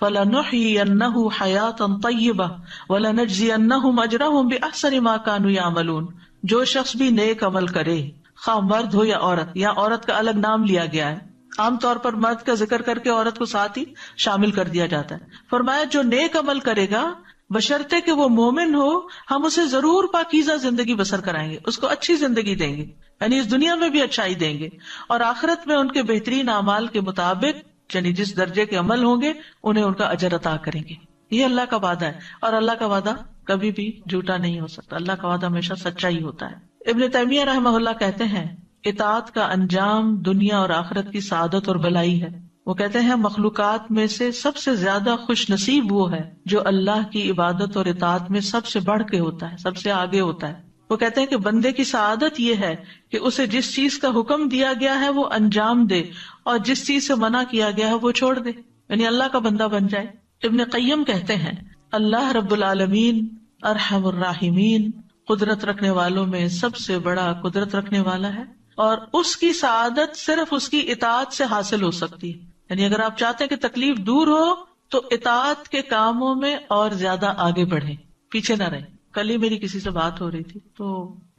فلنحيينه حیاتا طیبہ ولنجزینہم اجرہم باحسن ما كانوا يعملون. جو شخص بھی نیک عمل کرے، خواہ مرد ہو یا عورت، یا عورت کا الگ نام لیا گیا ہے، عام طور پر مرد کا ذکر کر کے عورت کو ساتھ ہی شامل کر دیا جاتا ہے. فرمایا جو نیک عمل کرے گا بشرطے کہ وہ مومن ہو، ہم اسے ضرور پاکیزہ زندگی بسر کرائیں گے، اس کو اچھی زندگی دیں گے، یعنی اس دنیا میں بھی اچھائی دیں گے، اور آخرت میں ان کے بہترین اعمال کے مطابق یعنی جس درجے کے عمل ہوں گے انہیں ان کا اجر عطا کریں گے. یہ اللہ کا وعدہ ہے، اور اللہ کا وعدہ کبھی بھی جھوٹا نہیں ہو سکتا. اللہ کا وعدہ ہمیشہ سچا ہی ہوتا ہے. ابن تیمیہ رحمہ اللہ کہتے ہیں اطاعت کا انجام دنیا اور آخرت کی سعادت اور بھلائی ہے. وہ کہتے ہیں مخلوقات میں سے سب سے زیادہ خوش نصیب وہ ہے جو اللہ کی عبادت اور اطاعت میں سب سے بڑھ کے ہوتا ہے، سب سے آگے ہوتا ہے. وہ کہتے ہیں کہ بندے کی سعادت یہ ہے کہ اسے جس چیز کا حکم دیا گیا ہے وہ انجام دے، اور جس چیز سے منع کیا گیا ہے وہ چھوڑ دے، یعنی اللہ کا بندہ بن جائے. ابن قیم کہتے ہیں اللہ رب العالمین ارحم الراحمین، قدرت رکھنے والوں میں سب سے بڑا قدرت رکھنے والا ہے، اور اس کی سعادت صرف اس کی اطاعت سے حاصل ہو سکتی ہے. یعنی اگر آپ چاہتے ہیں کہ تکلیف دور ہو تو اطاعت کے کاموں میں اور زیادہ آگے بڑھیں، پیچھے نہ رہیں. کل ہی میری کسی سے بات ہو رہی تھی تو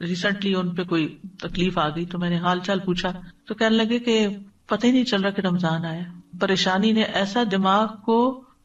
ریسنٹلی ان پہ کوئی تکلیف آ گئی تو میں نے حال چال پوچھا تو کہنے لگے کہ پتہ ہی نہیں چل رہا کہ رمضان آیا. پریشانی نے ایسا دماغ کو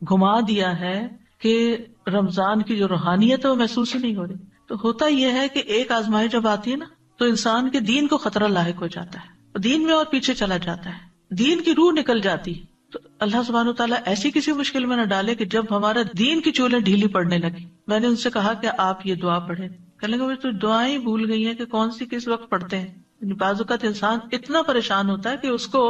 گھما دیا ہے کہ رمضان کی جو روحانیت ہے وہ محسوس ہی نہیں ہو رہی. تو ہوتا یہ ہے کہ ایک آزمائش جب آتی ہے نا تو انسان کے دین کو خطرہ لاحق ہو جاتا ہے، دین میں اور پیچھے چلا جاتا ہے، دین کی روح نکل جاتی. تو اللہ سبحانہ وتعالیٰ ایسی کسی مشکل میں نہ ڈالے کہ جب ہمارا دین کی چولیں ڈھیلی پڑنے لگی. میں نے ان سے کہا کہ آپ یہ دعا پڑھیں. کہنے لگے تو دعائیں بھول گئی ہیں کہ کون سی کس وقت پڑھتے ہیں. بعض اوقات انسان اتنا پریشان ہوتا ہے کہ اس کو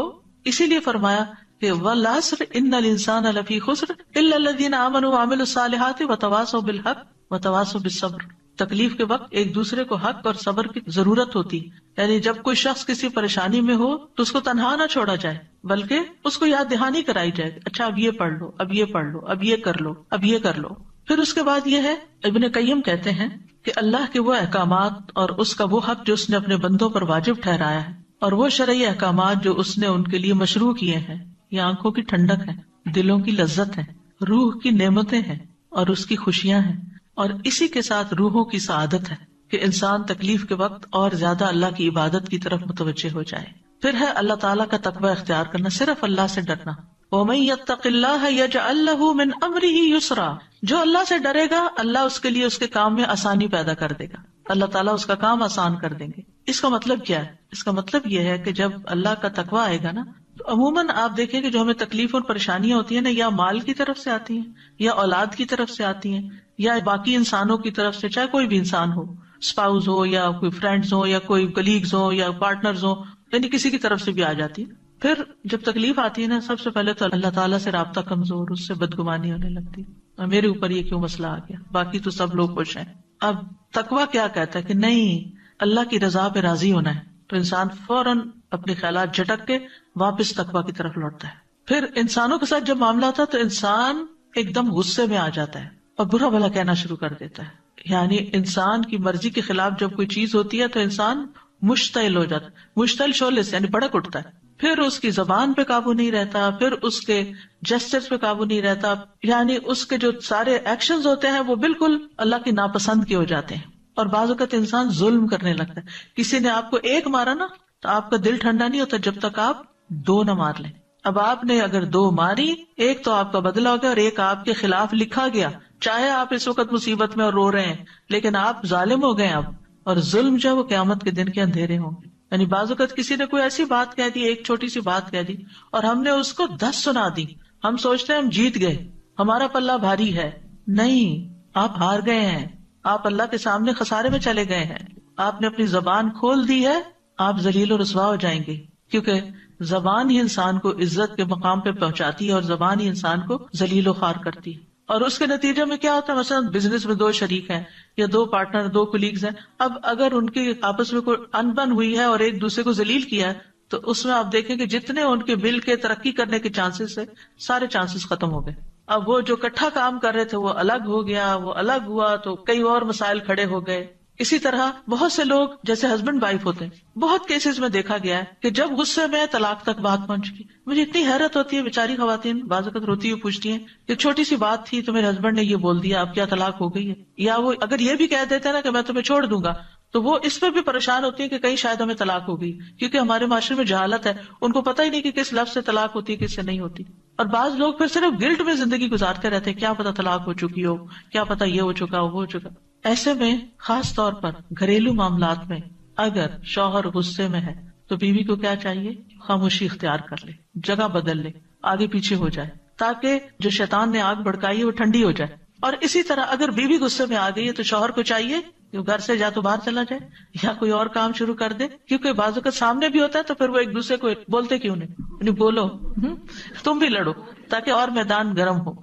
اسی لیے فرمایا کہ والعصر ان الانسان لفی خسر الا الذین آمنوا وعملوا الصالحات وتواصوا بالحق وتواصوا بالصبر. تکلیف کے وقت ایک دوسرے کو حق اور صبر کی ضرورت ہوتی، یعنی جب کوئی شخص کسی پریشانی میں ہو تو اس کو تنہا نہ چھوڑا جائے بلکہ اس کو یاد دہانی کرائی جائے، اچھا اب یہ پڑھ لو، اب یہ پڑھ لو، اب یہ کر لو، اب یہ کر لو. پھر اس کے بعد یہ ہے ابن قیم کہتے ہیں کہ اللہ کے وہ احکامات اور اس کا وہ حق جو اس نے اپنے بندوں پر واجب ٹھہرایا ہے، اور وہ شرعی احکامات جو اس نے ان کے لیے مشروع کیے ہیں، یہ آنکھوں کی ٹھنڈک ہے، دلوں کی لذت ہے، روح کی نعمتیں ہیں اور اس کی خوشیاں ہیں، اور اسی کے ساتھ روحوں کی سعادت ہے کہ انسان تکلیف کے وقت اور زیادہ اللہ کی عبادت کی طرف متوجہ ہو جائے. پھر ہے اللہ تعالیٰ کا تقوی اختیار کرنا، صرف اللہ سے ڈرنا. وَمَن يَتَّقِ اللَّهَ يَجْعَل لَّهُ مِنْ أَمْرِهِ يُسْرًا. جو اللہ سے ڈرے گا اللہ اس کے لیے اس کے کام میں آسانی پیدا کر دے گا، اللہ تعالیٰ اس کا کام آسان کر دیں گے. اس کا مطلب کیا ہے؟ اس کا مطلب یہ ہے کہ جب اللہ کا تقوی آئے گا نا تو عموماً آپ دیکھیں کہ جو ہمیں تکلیف اور پریشانیاں ہوتی ہیں نا، یا مال کی طرف سے آتی ہیں، یا اولاد کی طرف سے آتی ہیں، یا باقی انسانوں کی طرف سے، چاہے کوئی بھی انسان ہو، اسپاؤز ہو یا کوئی فرینڈز ہو یا کوئی کلیگز ہو یا پارٹنرز ہو، یعنی کسی کی طرف سے بھی آ جاتی ہے. پھر جب تکلیف آتی ہے نا، سب سے پہلے تو اللہ تعالیٰ سے رابطہ کمزور، اس سے بدگمانی ہونے لگتی، اور میرے اوپر یہ کیوں مسئلہ آ گیا، باقی تو سب لوگ خوش ہیں. اب تقویٰ کیا کہتا ہے کہ نہیں، اللہ کی رضا پہ راضی ہونا ہے، تو انسان فوراً اپنے خیالات جھٹک کے واپس تقویٰ کی طرف لوٹتا ہے. پھر انسانوں کے ساتھ جب معاملہ ہوتا ہے تو انسان ایک دم غصے میں آ جاتا ہے اور برا بھلا کہنا شروع کر دیتا ہے. یعنی انسان کی مرضی کے خلاف جب کوئی چیز ہوتی ہے تو انسان مشتعل ہو جاتا ہے، مشتعل شعلے سے یعنی بھڑک اٹھتا ہے. پھر اس کی زبان پہ قابو نہیں رہتا، پھر اس کے جسچرز پہ قابو نہیں رہتا، یعنی اس کے جو سارے ایکشنز ہوتے ہیں وہ بالکل اللہ کی ناپسند کے ہو جاتے ہیں. اور بعض اوقات انسان ظلم کرنے لگتا ہے. کسی نے آپ کو ایک مارا نا تو آپ کا دل ٹھنڈا نہیں ہوتا جب تک آپ 2 نہ مار لیں. اب آپ نے اگر 2 ماری، ایک تو آپ کا بدلہ ہو گیا اور ایک آپ کے خلاف لکھا گیا. چاہے آپ اس وقت مصیبت میں اور رو رہے ہیں، لیکن آپ ظالم ہو گئے اب، اور ظلم جو ہے وہ قیامت کے دن کے اندھیرے ہوں گے. یعنی بعض اوقات کسی نے کوئی ایسی بات کہہ دی، ایک چھوٹی سی بات کہہ دی، اور ہم نے اس کو 10 سنا دی. ہم سوچتے ہیں ہم جیت گئے، ہمارا پلہ بھاری ہے. نہیں، آپ ہار گئے ہیں، آپ اللہ کے سامنے خسارے میں چلے گئے ہیں. آپ نے اپنی زبان کھول دی ہے، آپ ذلیل و رسوا ہو جائیں گے، کیونکہ زبان ہی انسان کو عزت کے مقام پہ پہنچاتی ہے اور زبان ہی انسان کو ذلیل و خوار کرتی ہے. اور اس کے نتیجے میں کیا ہوتا ہے، مثلا بزنس میں 2 شریک ہیں یا 2 پارٹنر، 2 کولیگز ہیں. اب اگر ان کی آپس میں کوئی انبن ہوئی ہے اور ایک دوسرے کو ذلیل کیا ہے تو اس میں آپ دیکھیں کہ جتنے ان کے مل کے ترقی کرنے کے چانسز ہے، سارے چانسز ختم ہو گئے. اب وہ جو اکٹھا کام کر رہے تھے وہ الگ ہو گیا، وہ الگ ہوا تو کئی اور مسائل کھڑے ہو گئے. اسی طرح بہت سے لوگ جیسے ہسبینڈ وائف ہوتے ہیں، بہت کیسز میں دیکھا گیا ہے کہ جب غصے میں طلاق تک بات پہنچ گئی. مجھے اتنی حیرت ہوتی ہے، بیچاری خواتین بعض اوقات روتی ہوئی پوچھتی ہیں کہ چھوٹی سی بات تھی تو میرے ہسبینڈ نے یہ بول دیا، اب کیا طلاق ہو گئی ہے؟ یا وہ اگر یہ بھی کہہ دیتے نا کہ میں تمہیں چھوڑ دوں گا تو وہ اس پہ بھی پریشان ہوتی ہے کہ کہیں شاید ہمیں طلاق ہو گئی، کیونکہ ہمارے معاشرے میں جہالت ہے، ان کو پتہ ہی نہیں کہ کس لفظ سے طلاق ہوتی ہے کس سے نہیں ہوتی. اور بعض لوگ پھر صرف گلٹ میں زندگی گزارتے رہتے ہیں، کیا پتا طلاق ہو چکی ہو، کیا پتا یہ ہو چکا ہو، وہ ہو چکا. ایسے میں خاص طور پر گھریلو معاملات میں اگر شوہر غصے میں ہے تو بیوی کو کیا چاہیے، خاموشی اختیار کر لے، جگہ بدل لے، آگے پیچھے ہو جائے، تاکہ جو شیطان نے آگ بھڑکائی ہے وہ ٹھنڈی ہو جائے. اور اسی طرح اگر بیوی غصے میں آ گئی ہے تو شوہر کو چاہیے کہ گھر سے یا تو باہر چلا جائے یا کوئی اور کام شروع کر دے، کیونکہ بعض اوقات سامنے بھی ہوتا ہے تو پھر وہ ایک دوسرے کو بولتے کیوں نہیں، بولو تم بھی لڑو تاکہ اور میدان گرم ہو.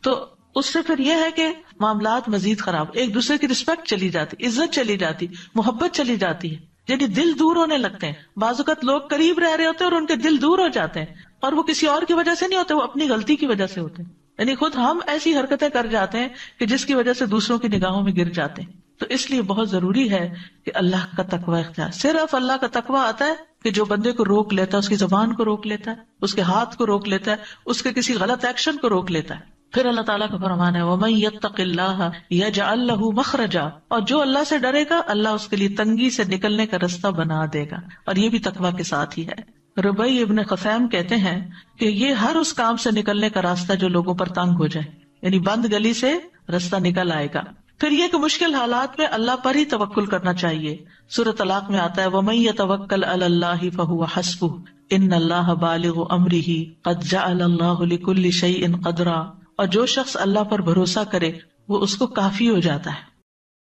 تو اس سے پھر یہ ہے کہ معاملات مزید خراب، ایک دوسرے کی رسپیکٹ چلی جاتی، عزت چلی جاتی، محبت چلی جاتی ہے، یعنی دل دور ہونے لگتے ہیں. بعض اوقات لوگ قریب رہ رہے ہوتے ہیں اور ان کے دل دور ہو جاتے ہیں، اور وہ کسی اور کی وجہ سے نہیں ہوتے، وہ اپنی غلطی کی وجہ سے ہوتے ہیں. یعنی خود ہم ایسی حرکتیں کر جاتے ہیں کہ جس کی وجہ سے دوسروں کی نگاہوں میں گر جاتے ہیں. تو اس لیے بہت ضروری ہے کہ اللہ کا تقوی اختیار. صرف اللہ کا تقوی آتا ہے کہ جو بندے کو روک لیتا ہے، اس کی زبان کو روک لیتا ہے، اس کے ہاتھ کو روک لیتا ہے، اس کے کسی غلط ایکشن کو روک لیتا ہے. پھر اللہ تعالیٰ کا فرمان ہے وَمَن يَتَّقِ اللَّهَ يَجْعَل لَّهُ مَخْرَجًا، اور جو اللہ سے ڈرے گا اللہ اس کے لیے تنگی سے نکلنے کا رستہ بنا دے گا. اور یہ بھی تقوی کے ساتھ ہی ہے. ربیع ابن خثیم کہتے ہیں کہ یہ ہر اس کام سے نکلنے کا راستہ جو لوگوں پر تنگ ہو جائے، یعنی بند گلی سے راستہ نکل آئے گا. پھر یہ کہ مشکل حالات میں اللہ پر ہی توکل کرنا چاہیے. سورۃ طلاق میں آتا ہے وَمَن يَتَوَكَّلْ عَلَى اللَّهِ فَهُوَ حَسْبُهُ إِنَّ اللَّهَ بَالِغُ أَمْرِهِ قَدْ جَعَلَ اللَّهُ لِكُلِّ شَيْءٍ قَدْرًا، اور جو شخص اللہ پر بھروسہ کرے وہ اس کو کافی ہو جاتا ہے.